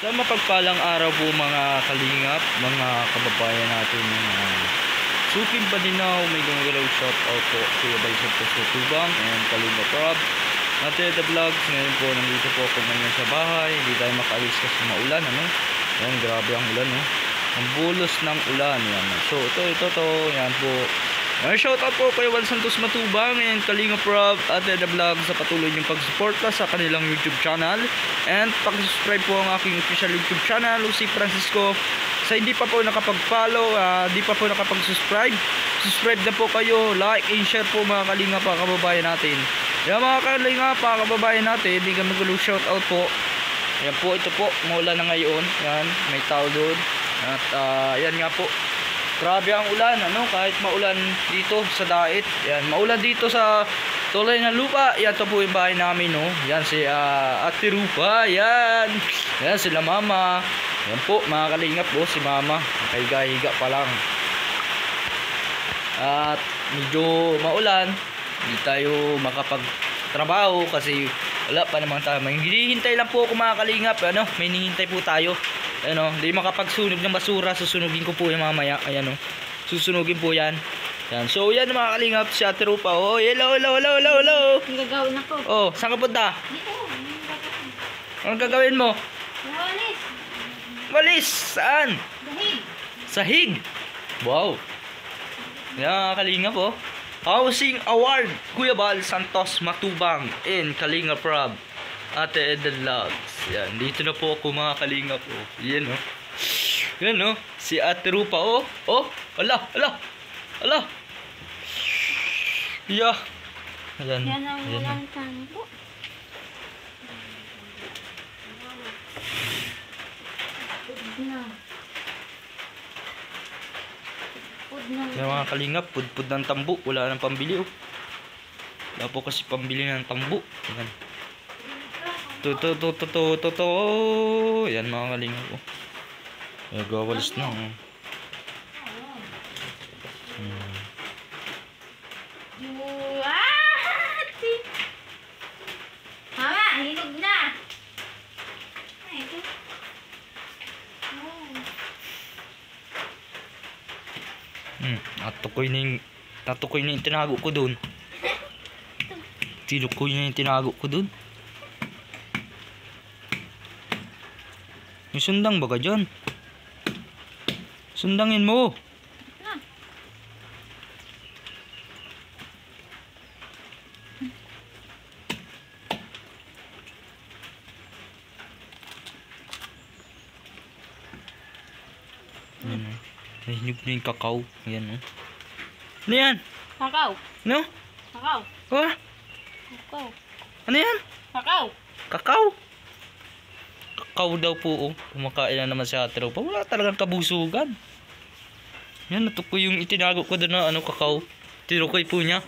Sa mapagpalang araw po mga kalingap, mga kababayan natin Sukin Badinaw, may gumagalaw shout out po Kuya Balsot po sa Tubang and Kalingap Rob. Ate The Vlogs, ngayon po nandito po ako ngayon sa bahay, hindi tayo makaalis kasi maulan Yan, grabe ang ulan Ang bulos ng ulan yan. So ito, yan po. Shout out po kay Juan Santos Matubang and Kalingap Rob at The Vlog sa patuloy niyong pagsuporta sa kanilang YouTube channel. And pag-subscribe po ang aking official YouTube channel, Lucy Francisco. Sa hindi pa po nakapag-follow, hindi pa po nakapag-subscribe, subscribe na po kayo, like and share po mga Kalingap kababayan natin. Yan mga Kalingap kababayan natin, hindi kami gulo shout out po. Yan po, ito po, maulan na ngayon. Yan, may tao doon. At yan nga po. Grabe ang ulan, kahit maulan dito sa Dait. Yan, maulan dito sa Tulay ng Lupa. Yan, ito po yung bahay namin, Yan si Ate Rupa, yan. Yan sila Mama. Yan po, mga Kalingap po, si Mama. Higa-higa pa lang. At medyo maulan. Hindi tayo makapagtrabaho kasi wala pa naman tayo. May hinihintay lang po ako mga Kalingap. May hinihintay po tayo. Hindi makapagsunog ng basura, susunugin ko po yung mamaya. Ayan susunugin po yan. Yan. So yan mga Kalingap, si Ate Rupa. Oh, hello. Ang gagawin ako. Oh, saan ka punta? Dito. Anong gagawin mo? Walis. Walis! Saan? Dahig. Sahig! Wow! Yan mga Kalingap Housing Award, Kuya Bal Santos Matubang in Kalingap Rob. Ate The Vlogs. Yan, dito na po ako mga Kalingap Yan Yan si Ate Rupa ala. Yeah. Ayan. Yan ang walang tampo. Yan mga Kalingap, pudpud ng tambo. Wala nang pambili Wala po kasi pambili ng tambo. Yan. Yan mga Kalingap gawalis na Mama, hinog na. Natukoy na yung tinago ko dun. Tinukoy na yung tinago ko dun. May sundang ba ka dyan? Sundangin mo. Nahinog na yung kakao. Ayan Ano yan? Kakao. No? Kakao. Kakao. Ano yan? Kakao. Kakao? Kakao daw po kumakain na naman si Ate Rupa. Wala talagang kabusugan. Yan, natukoy yung itinago ko doon na kakao. Tinukoy po niya.